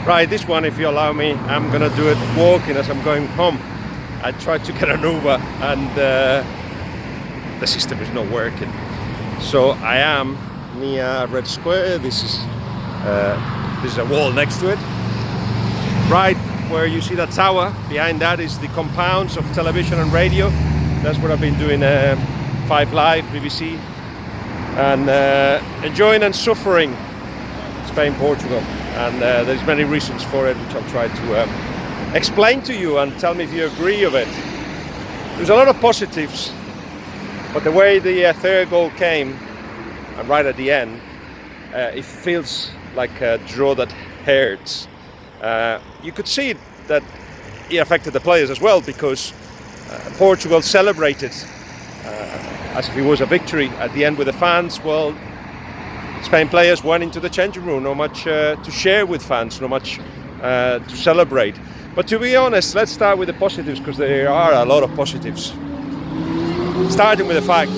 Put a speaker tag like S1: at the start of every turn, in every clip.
S1: Right, this one, if you allow me, I'm gonna do it walking as I'm going home. I tried to get an Uber and the system is not working. So I am near Red Square. This is a wall next to it. Right where you see that tower, behind that is the compounds of television and radio. That's what I've been doing, 5 Live, BBC, and enjoying and suffering Spain, Portugal. And there's many reasons for it, which I'll try to explain to you and tell me if you agree of it. There's a lot of positives, but the way the third goal came, and right at the end, it feels like a draw that hurts. You could see that it affected the players as well, because Portugal celebrated as if it was a victory at the end with the fans. Well, Spain players went into the changing room, not much to share with fans, not much to celebrate. But to be honest, let's start with the positives, because there are a lot of positives. Starting with the fact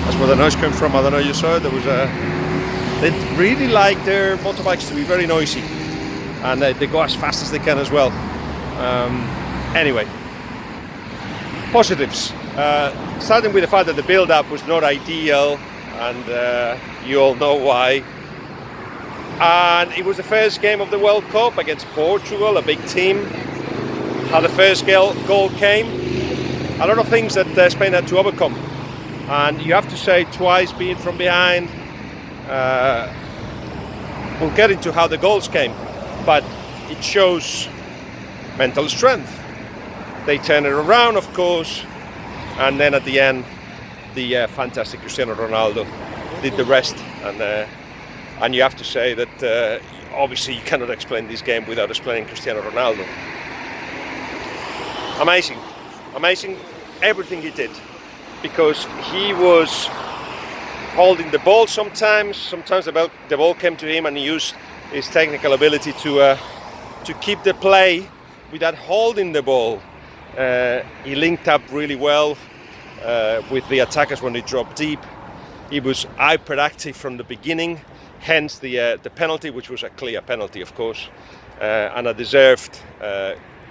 S1: that's where the noise came from. I don't know if you saw it. There was they really like their motorbikes to be very noisy, and they go as fast as they can as well. Anyway, positives. Starting with the fact that the build-up was not ideal, and you all know why. And it was the first game of the World Cup against Portugal, a big team. How the first goal came, a lot of things that Spain had to overcome. And you have to say, twice being from behind. We'll get into how the goals came, but it shows mental strength. They turn it around, of course, and then at the end, the fantastic Cristiano Ronaldo did the rest. And you have to say that obviously you cannot explain this game without explaining Cristiano Ronaldo. Amazing everything he did, because he was holding the ball sometimes the ball came to him, and he used his technical ability to keep the play without holding the ball. He linked up really well with the attackers when they dropped deep. He was hyperactive from the beginning, hence the penalty, which was a clear penalty, of course, and a deserved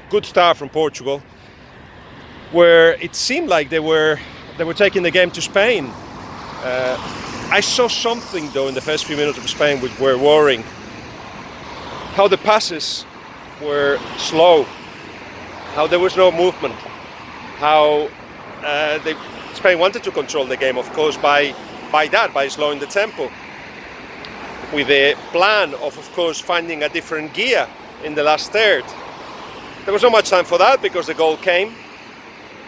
S1: good start from Portugal, where it seemed like they were taking the game to Spain. I saw something though in the first few minutes of Spain which were worrying. How the passes were slow, how there was no movement, how Spain wanted to control the game, of course, by slowing the tempo, with the plan of course, finding a different gear in the last third. There was not much time for that because the goal came,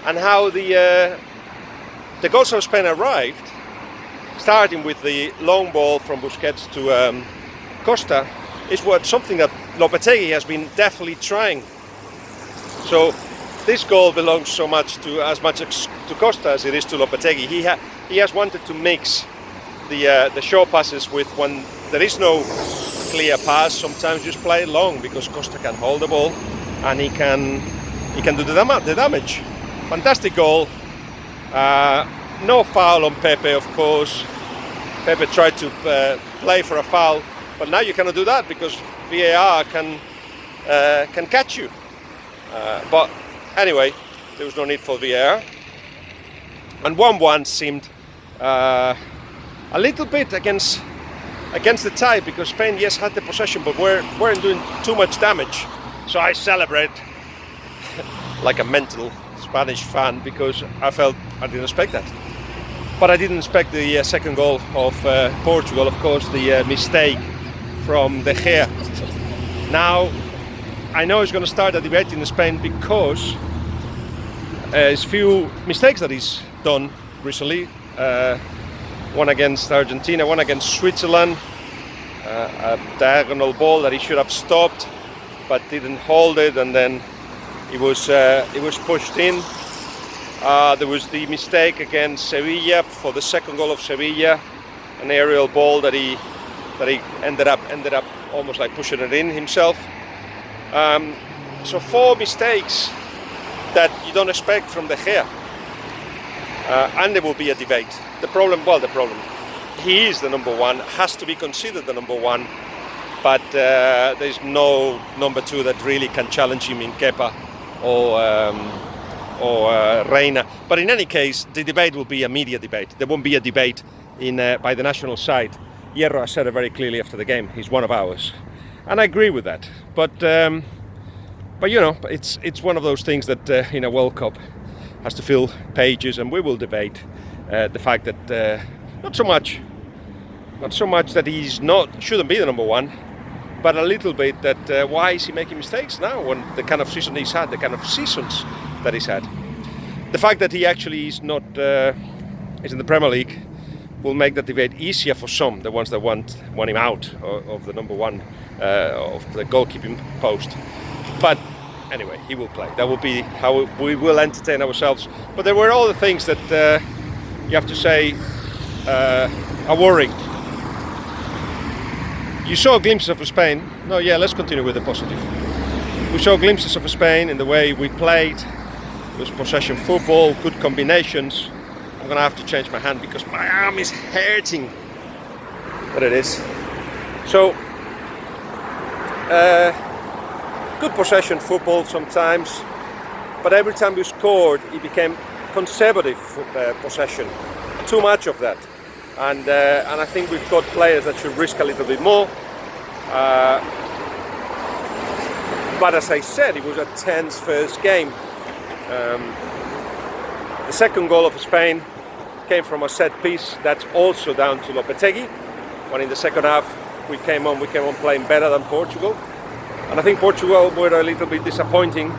S1: and how the goals of Spain arrived, starting with the long ball from Busquets to Costa, is something that Lopetegui has been definitely trying. So this goal belongs so much to Costa as it is to Lopetegui. He has wanted to mix the short passes with when there is no clear pass. Sometimes just play it long, because Costa can hold the ball and he can do the damage. Fantastic goal. No foul on Pepe, of course. Pepe tried to play for a foul, but now you cannot do that because VAR can catch you. But anyway, there was no need for VAR. And 1-1 seemed a little bit against the tide, because Spain, yes, had the possession, but weren't doing too much damage. So I celebrate like a mental Spanish fan, because I didn't expect that. But I didn't expect the second goal of Portugal, of course, the mistake from De Gea. Now, I know it's going to start a debate in Spain, because there's few mistakes that he's done recently. One against Argentina, one against Switzerland. A diagonal ball that he should have stopped, but didn't hold it, and then it was pushed in. There was the mistake against Sevilla for the second goal of Sevilla, an aerial ball that he ended up almost like pushing it in himself. So 4 mistakes that you don't expect from De Gea, and there will be a debate. The problem, he is the number one, has to be considered the number one, but there's no number two that really can challenge him in Kepa or Reina. But in any case, the debate will be a media debate. There won't be a debate by the national side. Hierro said it very clearly after the game. He's one of ours, and I agree with that. But you know, it's one of those things that in a World Cup has to fill pages, and we will debate the fact that not so much that shouldn't be the number one, but a little bit that why is he making mistakes now when the kind of season he's had, the kind of seasons that he's had. The fact that he actually is not is in the Premier League will make that debate easier for some, the ones that want him out of the number one of the goalkeeping post. But anyway, he will play. That will be how we will entertain ourselves. But there were other things that you have to say are worrying. You saw glimpses of Spain. No, yeah, let's continue with the positive. We saw glimpses of Spain in the way we played. It was possession football, good combinations. I'm gonna have to change my hand because my arm is hurting. But it is. So, good possession football sometimes, but every time we scored, it became conservative possession. Too much of that. And I think we've got players that should risk a little bit more. But as I said, it was a tense first game. The second goal of Spain came from a set piece. That's also down to Lopetegui. When in the second half we came on playing better than Portugal. And I think Portugal were a little bit disappointing.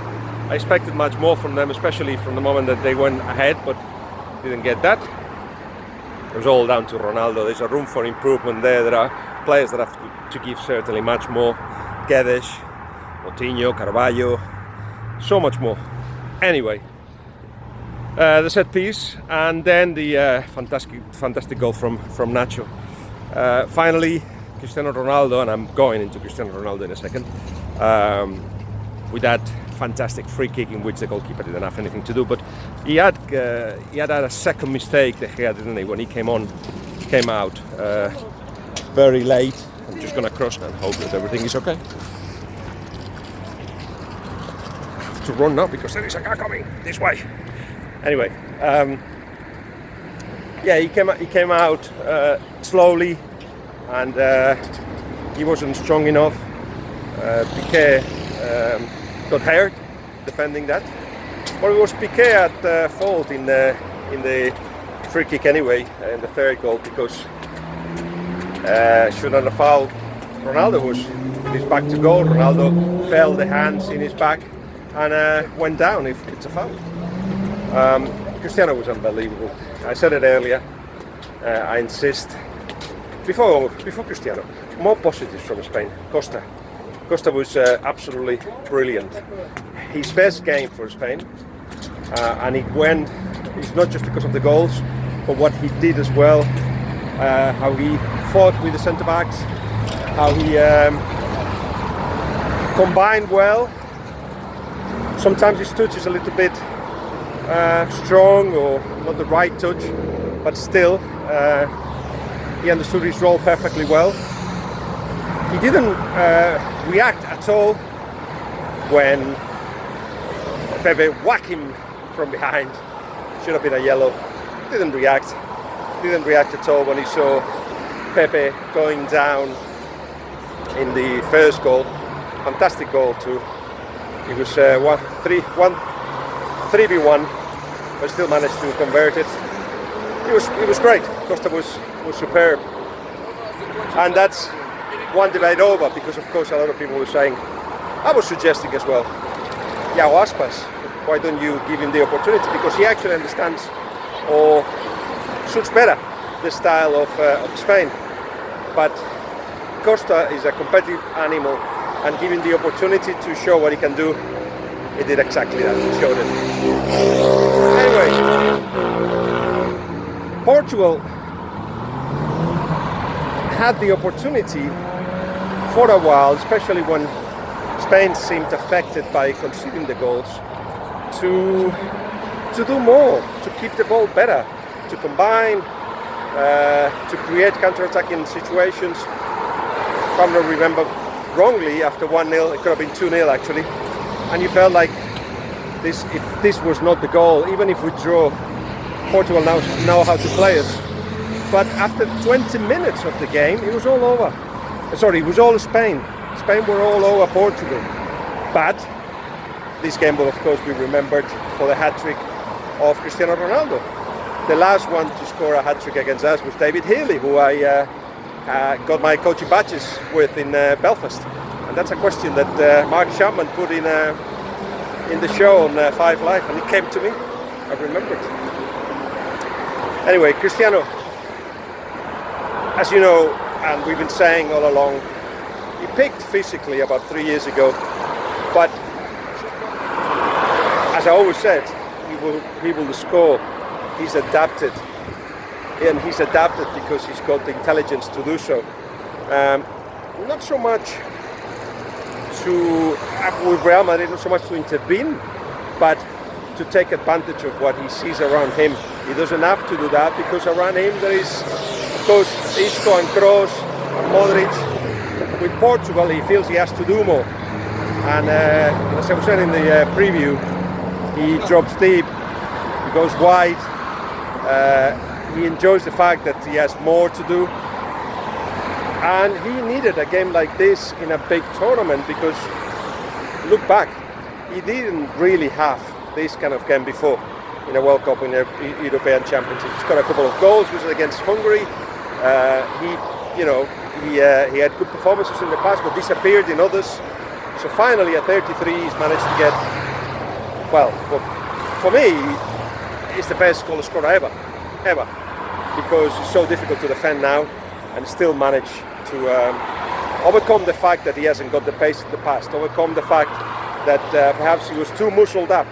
S1: I expected much more from them, especially from the moment that they went ahead, but didn't get that. It was all down to Ronaldo. There's a room for improvement there. There are players that have to give certainly much more. Guedes, Coutinho, Carvalho, so much more. Anyway, the set piece and then the fantastic goal from Nacho. Finally, Cristiano Ronaldo, and I'm going into Cristiano Ronaldo in a second, with that fantastic free kick in which the goalkeeper didn't have anything to do, but he had a second mistake, didn't he, when he came out very late. I'm just gonna cross and hope that everything is okay. I have to run now because there is a car coming this way. Anyway, yeah, he came out slowly, and he wasn't strong enough. Piqué got hurt defending that, but it was Piqué at fault in the free kick anyway, in the third goal, because shouldn't have fouled. Ronaldo was with his back to goal. Ronaldo felt the hands in his back and went down. If it's a foul. Cristiano was unbelievable. I said it earlier. I insist. Before Cristiano, more positives from Spain. Costa was absolutely brilliant. His best game for Spain, and it's not just because of the goals, but what he did as well. How he fought with the centre backs, how he combined well. Sometimes his touch is a little bit strong or not the right touch, but still he understood his role perfectly well. He didn't react at all when Pepe whacked him from behind. Should have been a yellow. Didn't react at all when he saw Pepe going down in the first goal. Fantastic goal too. It was 3v1, but still managed to convert it. It was great. Costa was superb, and that's one debate over, because of course a lot of people were saying, I was suggesting as well, Yago Aspas, why don't you give him the opportunity, because he actually understands or suits better the style of Spain. But Costa is a competitive animal, and given the opportunity to show what he can do, he did exactly that. He showed it. Anyway, Portugal had the opportunity for a while, especially when Spain seemed affected by conceding the goals, to do more, to keep the ball better, to combine, to create counter-attacking situations. If I don't remember wrongly, after 1-0, it could have been 2-0 actually, and you felt like this, if this was not the goal, even if we draw, Portugal now know how to play us. But after 20 minutes of the game, it was all over. Sorry, it was all Spain. Spain were all over Portugal. But this game will of course be remembered for the hat-trick of Cristiano Ronaldo. The last one to score a hat-trick against us was David Healy, who I got my coaching badges with in Belfast. And that's a question that Mark Chapman put in the show on 5 Live, and it came to me. I remembered. Anyway, Cristiano, as you know, and we've been saying all along, he peaked physically about 3 years ago, but as I always said, he will score. He's adapted, and he's adapted because he's got the intelligence to do so. Not so much to with Real Madrid, not so much to intervene, but to take advantage of what he sees around him. He doesn't have to do that because around him there is, of course, Isco and Kroos and Modric. With Portugal, he feels he has to do more. And as I was saying in the preview, he drops deep, he goes wide. He enjoys the fact that he has more to do. And he needed a game like this in a big tournament because, look back, he didn't really have this kind of game before in a World Cup, in a European Championship. He's got a couple of goals, which was against Hungary. He had good performances in the past, but disappeared in others. So finally, at 33, he's managed to get, well, for me, he's the best goal scorer ever, because it's so difficult to defend now, and still manage to overcome the fact that he hasn't got the pace of the past, overcome the fact that perhaps he was too muscled up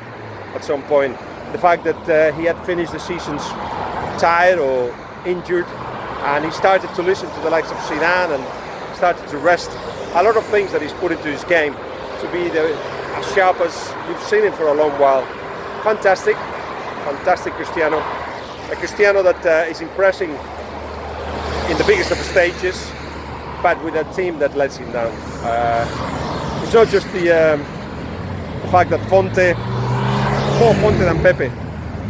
S1: at some point, the fact that he had finished the seasons tired or injured, and he started to listen to the likes of Zidane and started to rest. A lot of things that he's put into his game to be as sharp as you've seen him for a long while. Fantastic Cristiano. A Cristiano that is impressing in the biggest of the stages, but with a team that lets him down. It's not just the fact that more Fonte than Pepe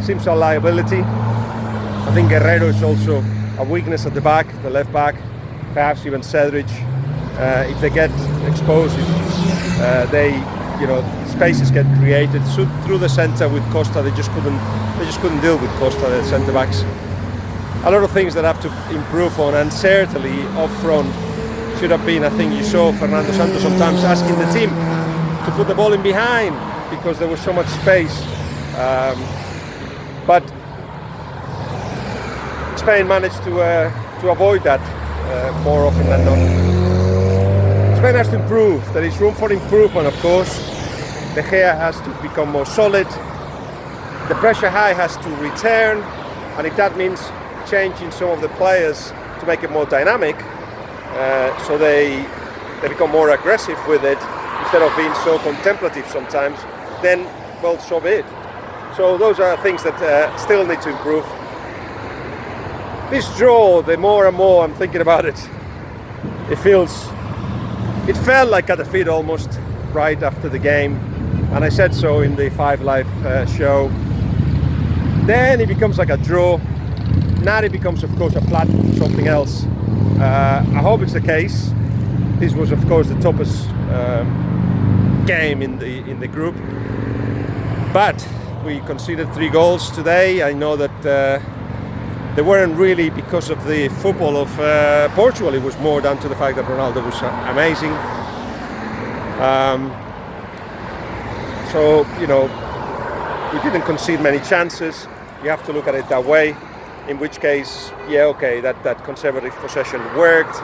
S1: seems a liability. I think Guerrero is also a weakness at the back, the left back, perhaps even Cedric. If they get exposed, spaces get created through the centre with Costa. They just couldn't deal with Costa, the centre backs. A lot of things that have to improve on, and certainly up front should have been. I think you saw Fernando Santos sometimes asking the team to put the ball in behind because there was so much space. But Spain managed to avoid that more often than not. Spain has to improve. There is room for improvement, of course. De Gea has to become more solid. The pressure high has to return, and if that means changing some of the players to make it more dynamic, so they become more aggressive with it instead of being so contemplative sometimes, then well, so be it. So those are things that still need to improve. This draw, the more and more I'm thinking about it, it felt like a defeat almost right after the game, and I said so in the 5 Live show. Then it becomes like a draw. Now it becomes, of course, a platform for something else. I hope it's the case. This was, of course, the toughest game in the group, but we conceded 3 goals today. I know that they weren't really because of the football of Portugal. It was more down to the fact that Ronaldo was amazing. So, we didn't concede many chances. You have to look at it that way. In which case, yeah, okay, that conservative possession worked.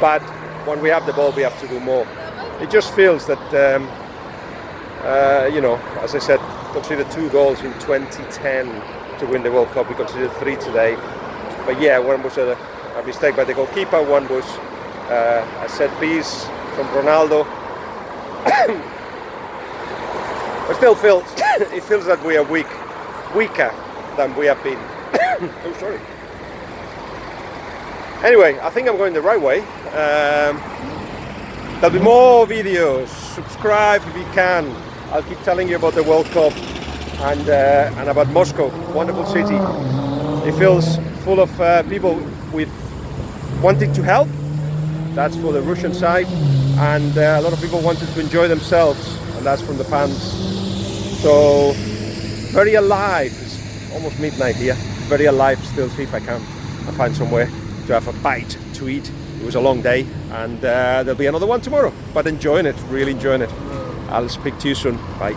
S1: But when we have the ball, we have to do more. It just feels that, as I said, conceded 2 goals in 2010 to win the World Cup. We conceded 3 today. But yeah, one was a mistake by the goalkeeper. One was a set piece from Ronaldo. I still feel it feels that we are weaker than we have been. Oh, sorry. Anyway, I think I'm going the right way. There'll be more videos. Subscribe if you can. I'll keep telling you about the World Cup and about Moscow, wonderful city. It feels full of people with wanting to help. That's for the Russian side, and a lot of people wanted to enjoy themselves, and that's from the fans. So very alive. It's almost midnight here. Very alive still. See if I can find somewhere to have a bite to eat. It was a long day, and there'll be another one tomorrow, but enjoying it, really enjoying it. I'll speak to you soon. Bye.